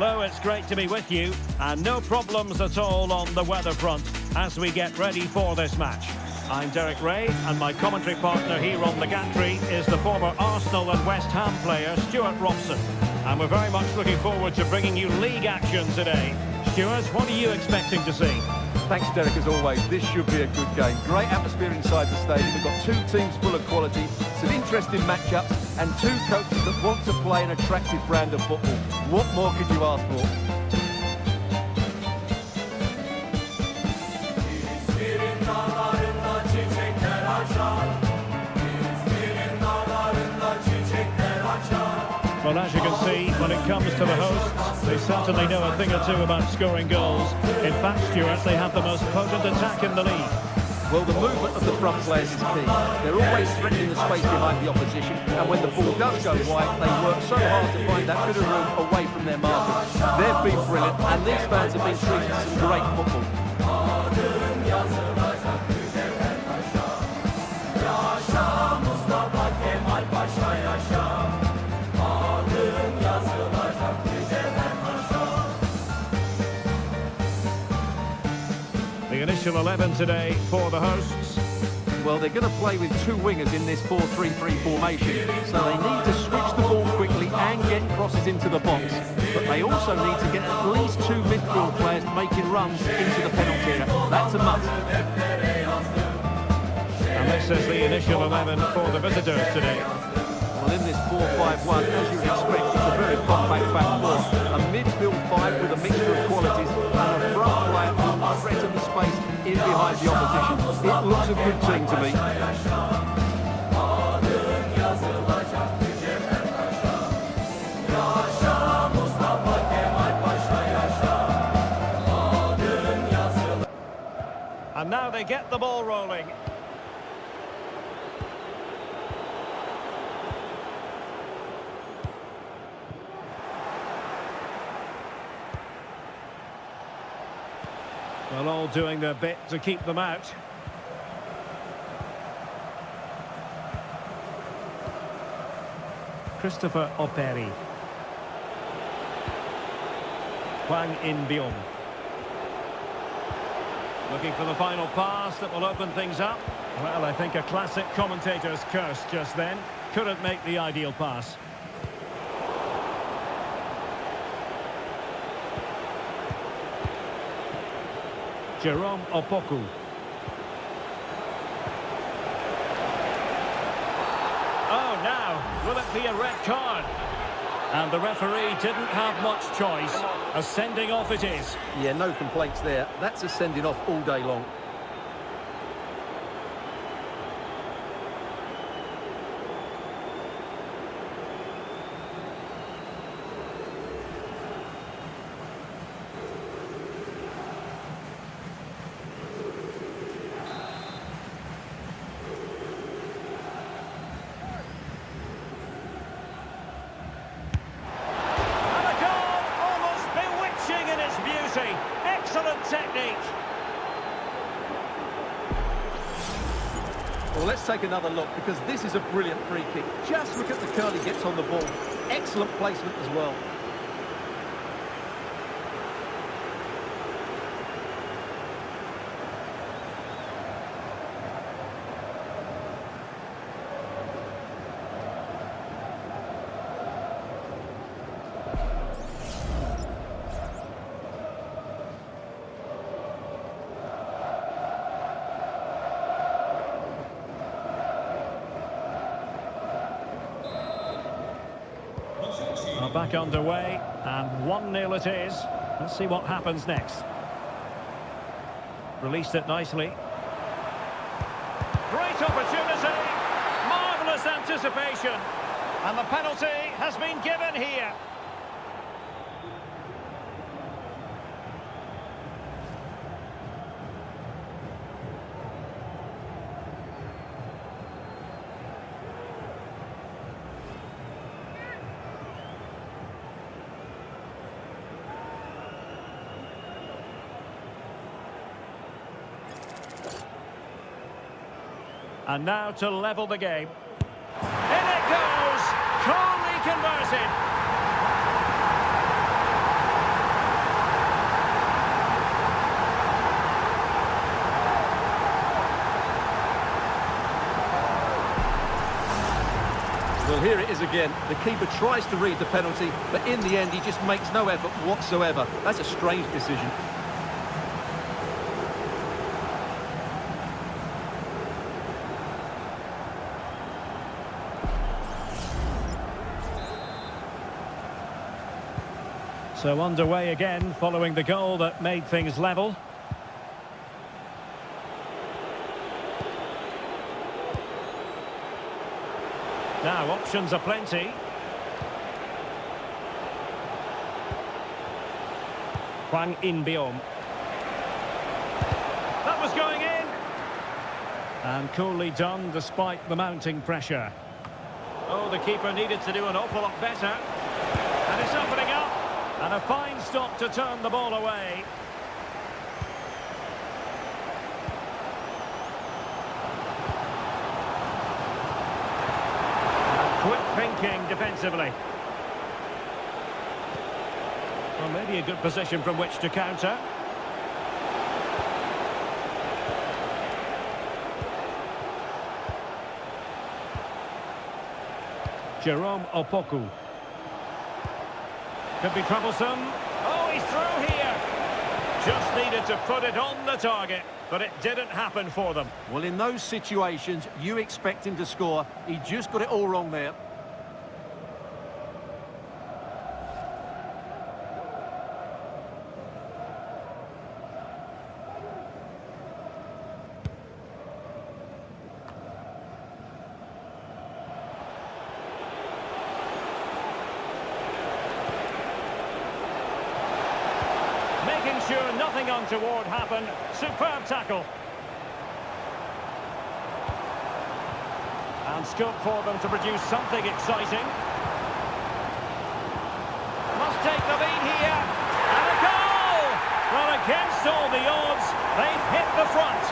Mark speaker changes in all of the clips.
Speaker 1: Hello, it's great to be with you, and no problems at all on the weather front as we get ready for this match. I'm Derek Ray, and my commentary partner here on the gantry is the former Arsenal and West Ham player, Stuart Robson. And we're very much looking forward to bringing you league action today. Stuart, what are you expecting to see?
Speaker 2: Thanks, Derek, as always. This should be a good game. Great atmosphere inside the stadium. We've got two teams full of quality, some interesting matchups, and two coaches that want to play an attractive brand of football. What more could you ask for?
Speaker 1: Well, as you can see, when it comes to the hosts, they certainly know a thing or two about scoring goals. In fact, Stuart, they have the most potent attack in the league.
Speaker 2: Well, the movement of the front players is key. They're always threatening the space behind the opposition, and when the ball does go wide, they work so hard to find that bit of room away from their markers. They've been brilliant, and these fans have been treated to some great football.
Speaker 1: The initial 11 today for the hosts.
Speaker 2: Well, they're going to play with two wingers in this 4-3-3 formation, so they need to switch the ball quickly and get crosses into the box. But they also need to get at least two midfield players making runs into the penalty area. That's a must.
Speaker 1: And this is the initial 11 for the visitors today.
Speaker 2: Well, in this 4-5-1, as you would expect, it's a very compact back four. A midfield five with a mixture of qualities, and a front player who will threaten the space in behind the opposition. It looks a good team to me.
Speaker 1: And now they get the ball rolling. Well, all doing their bit to keep them out. Christopher Operi. Hwang In-beom. Looking for the final pass that will open things up. Well, I think a classic commentator's curse just then. Couldn't make the ideal pass. Jerome Opoku. Oh, now, will it be a red card? And the referee didn't have much choice. A sending off it is.
Speaker 2: Yeah, no complaints there. That's a sending off all day long.
Speaker 1: Excellent technique.
Speaker 2: Well, let's take another look, because this is a brilliant free kick. Just look at the curl he gets on the ball. Excellent placement as well.
Speaker 1: Back underway, and 1-0 it is. Let's see what happens next. Released it nicely. Great opportunity. Marvellous anticipation. And the penalty has been given here. And now to level the game. In it goes! Coolly converted!
Speaker 2: Well, here it is again. The keeper tries to read the penalty, but in the end, he just makes no effort whatsoever. That's a strange decision.
Speaker 1: So underway again, following the goal that made things level. Now, options are plenty. Hwang In-beom. That was going in! And coolly done despite the mounting pressure. Oh, the keeper needed to do an awful lot better. And it's opening up. And a fine stop to turn the ball away. Quick thinking defensively. Well, maybe a good position from which to counter. Jerome Opoku. Could be troublesome. Oh, he's through here. Just needed to put it on the target, but it didn't happen for them.
Speaker 2: Well, in those situations, you expect him to score. He just got it all wrong there.
Speaker 1: Making sure nothing untoward happened. Superb tackle. And scope for them to produce something exciting. Must take the lead here. And a goal! Well, against all the odds, they've hit the front.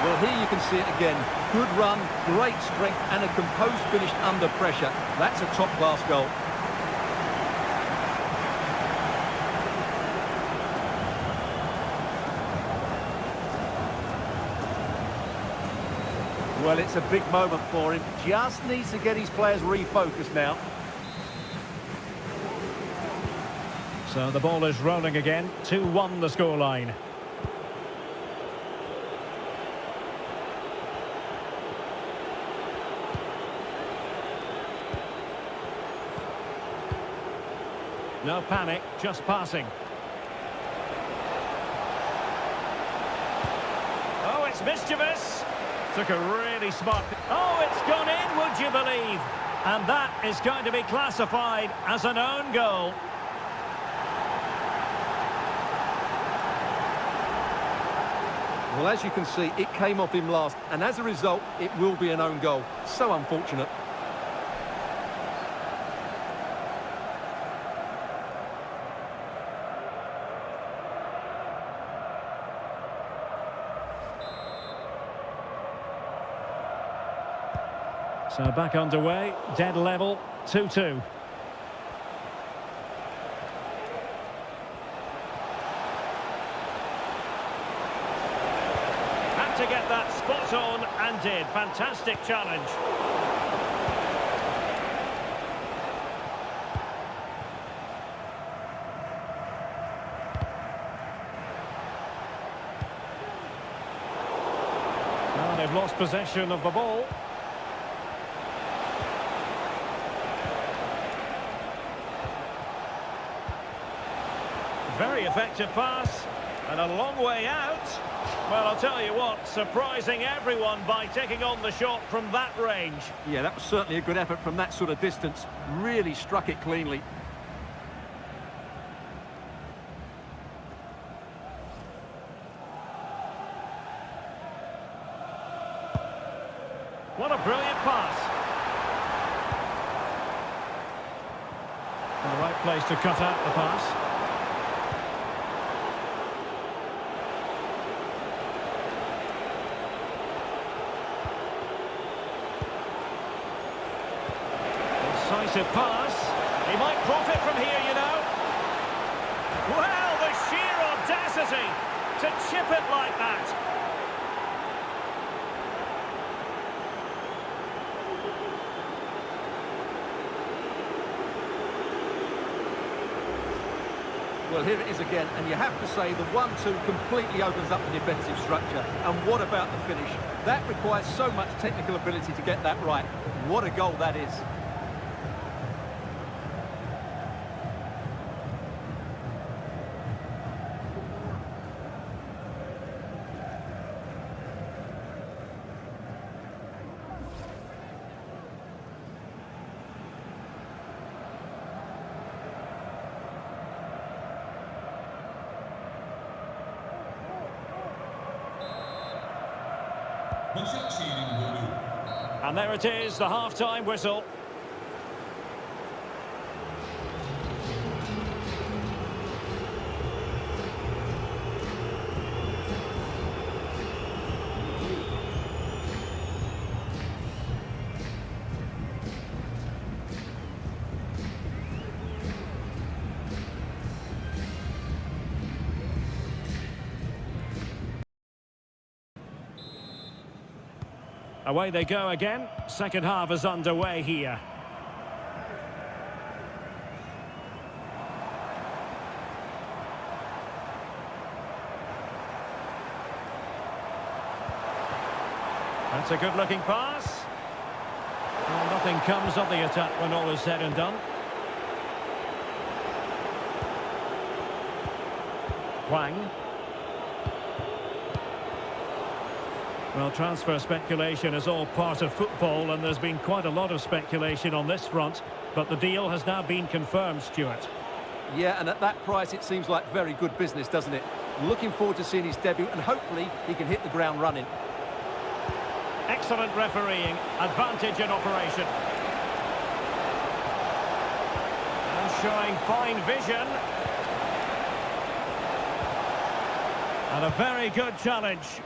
Speaker 2: Well, here you can see it again. Good run, great strength, and a composed finish under pressure. That's a top-class goal. Well, it's a big moment for him. Just needs to get his players refocused now.
Speaker 1: So the ball is rolling again. 2-1 the scoreline. No panic, just passing. Oh, it's mischievous. Took a really smart... Oh, it's gone in, would you believe? And that is going to be classified as an own goal.
Speaker 2: Well, as you can see, it came off him last, and as a result, it will be an own goal. So unfortunate.
Speaker 1: So back underway, dead level, 2-2. Had to get that spot on and did. Fantastic challenge. Well, they've lost possession of the ball. Very effective pass, and a long way out. Well, I'll tell you what, surprising everyone by taking on the shot from that range.
Speaker 2: Yeah, that was certainly a good effort from that sort of distance. Really struck it cleanly.
Speaker 1: What a brilliant pass. In the right place to cut out the pass. Decisive pass. He might profit from here, you know. Well, the sheer audacity tenacity to chip it like that.
Speaker 2: Well, here it is again, and you have to say the 1-2 completely opens up the defensive structure. And what about the finish? That requires so much technical ability to get that right. What a goal that is.
Speaker 1: And there it is, the half-time whistle. Away they go again. Second half is underway here. That's a good-looking pass. Well, nothing comes of the attack when all is said and done. Hwang. Well, transfer speculation is all part of football, and there's been quite a lot of speculation on this front, but the deal has now been confirmed, Stuart.
Speaker 2: Yeah, and at that price, it seems like very good business, doesn't it? Looking forward to seeing his debut, and hopefully he can hit the ground running.
Speaker 1: Excellent refereeing, advantage in operation. And showing fine vision. And a very good challenge.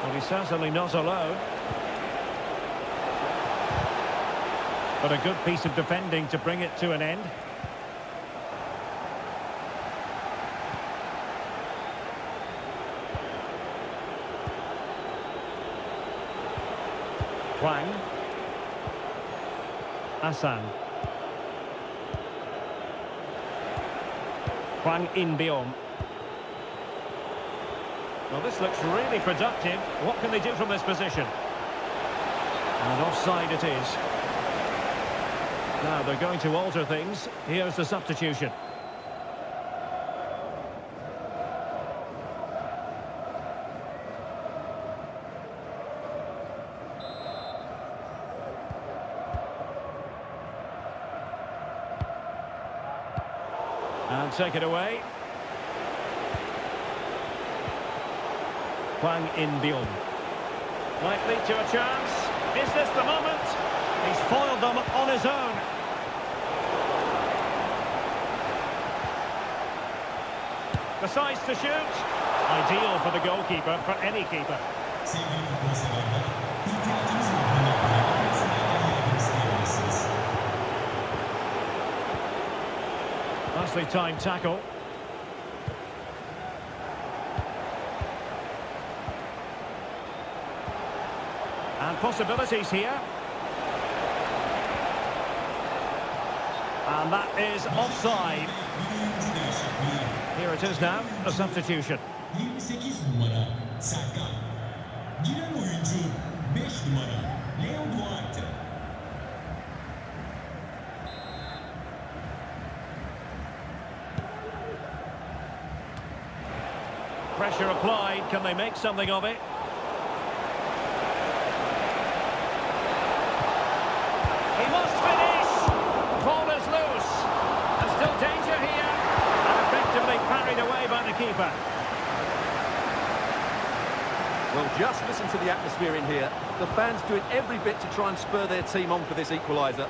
Speaker 1: Well, he's certainly not alone. But a good piece of defending to bring it to an end. Hwang. Hassan. Hwang In-beom. Well, this looks really productive. What can they do from this position? And offside it is. Now they're going to alter things. Here's the substitution. And take it away. Hwang In-beom. Might lead to a chance. Is this the moment? He's foiled them on his own. Decides to shoot. Ideal for the goalkeeper, for any keeper. Nicely timed tackle. And possibilities here. And that is offside. Here it is now, a substitution.
Speaker 3: 28 numara Saka. Giren oyuncu 5 numara Leon Duarte.
Speaker 1: Pressure applied, can they make something of it? He must finish! Ball is loose. There's still danger here. And effectively parried away by the keeper.
Speaker 2: Well, just listen to the atmosphere in here. The fans doing every bit to try and spur their team on for this equaliser.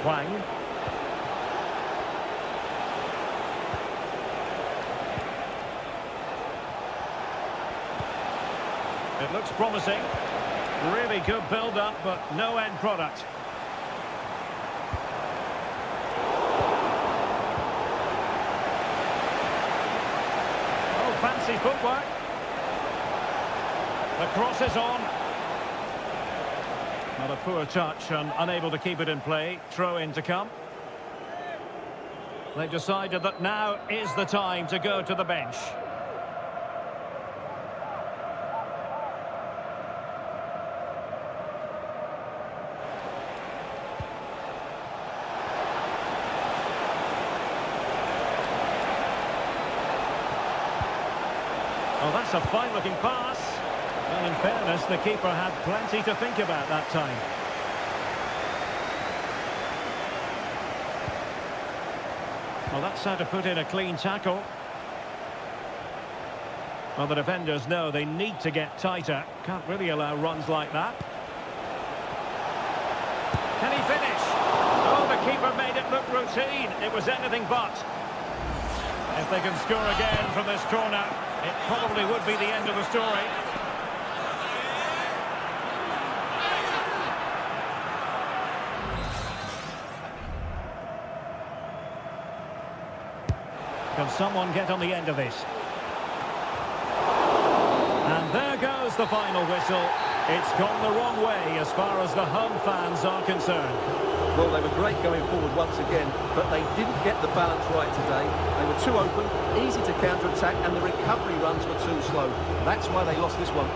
Speaker 1: Hwang. It looks promising. Really good build-up, but no end product. Oh, fancy footwork. The cross is on. Not a poor touch and unable to keep it in play. Throw in to come. They've decided that now is the time to go to the bench. Oh, that's a fine-looking pass. Well, in fairness, the keeper had plenty to think about that time. Well, that's how to put in a clean tackle. Well, the defenders know they need to get tighter. Can't really allow runs like that. Can he finish? Oh, the keeper made it look routine. It was anything but. If they can score again from this corner, it probably would be the end of the story. Can someone get on the end of this? And there goes the final whistle. It's gone the wrong way as far as the home fans are concerned.
Speaker 2: Well, they were great going forward once again, but they didn't get the balance right today. They were too open, easy to counter-attack, and the recovery runs were too slow. That's why they lost this one.